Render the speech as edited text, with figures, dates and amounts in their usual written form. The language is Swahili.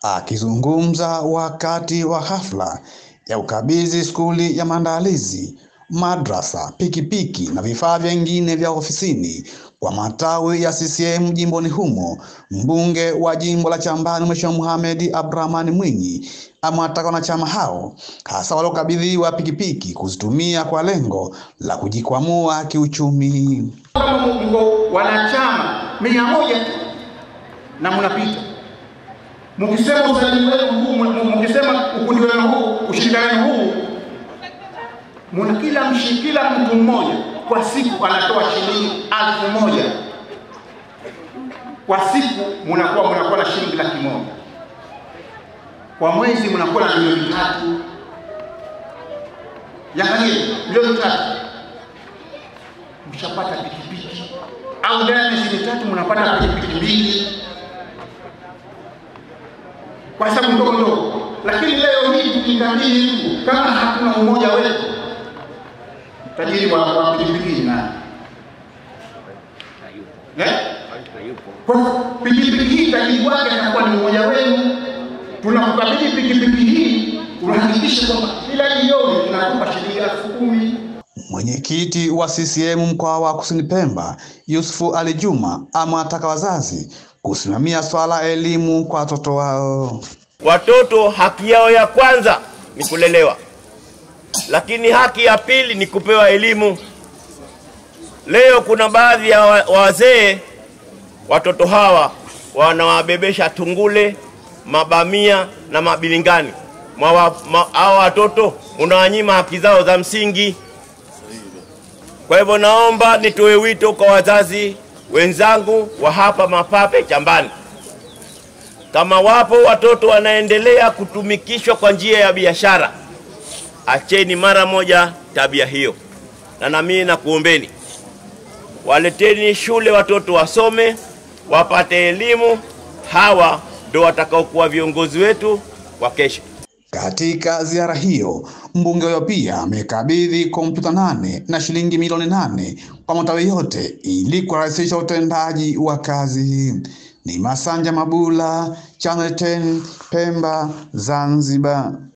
Akizungumza wakati wa hafla ya ukabidhi skuli ya maandalizi, madrasa, pikipiki na vifaa vingine vya ofisini kwa matawi ya CCM jimboni humo, mbunge wa jimbo la Chambani Mheshimiwa Mohamed Abdrahman Mwinyi amewataka wanachama hao hasa waliokabidhiwa pikipiki kuzitumia kwa lengo la kujikwamua kiuchumi. Kama mko wanachama 100 tu na mnapita, mkisema usajili wenu huu, mkisema ukundi wenu huu, ushirikiano huu, kila mtu mmoja kwa siku anatoa shilingi 1000. Kwa siku mnakuwa na shilingi 100,000. Kwa mwezi mnakuwa na milioni 3. Yangalie, milioni 3. Mshapata pikipiki. Au ndani ya miezi mitatu mnapata pikipiki 2. Kwa sababu ndogo. Lakini leo hii tukikabili mtu kama hakuna umoja wetu, tajiri wa pikipiki na kwa pikipiki hii tajiri wake atakuwa ni mmoja wenu. Tunakukabidhi pikipiki hii, unahakikisha kwamba kila jioni tunakupa shilingi 10,000. Mwenyekiti wa CCM mkoa wa Kusini Pemba, Yusufu Ali Juma, amewataka wazazi kusimamia swala elimu kwa watoto wao. Watoto haki yao ya kwanza ni kulelewa, lakini haki ya pili ni kupewa elimu. Leo kuna baadhi ya wazee watoto hawa wanawabebesha tungule, mabamia na mabilingani. Hawa watoto unawanyima haki zao za msingi. Kwa hivyo naomba nitoe wito kwa wazazi wenzangu wa hapa Mapape Chambani. Kama wapo watoto wanaendelea kutumikishwa kwa njia ya biashara, acheni mara moja tabia hiyo. Na mimi nakuombeni, waleteni shule watoto wasome, wapate elimu. Hawa ndio watakaokuwa viongozi wetu wa kesho. Katika ziara hiyo, mbunge huyo pia amekabidhi kompyuta 8 na shilingi milioni 8 kwa matawi yote ili kurahisisha utendaji wa kazi. Ni Masanja Mabula, Channel 10, Pemba, Zanzibar.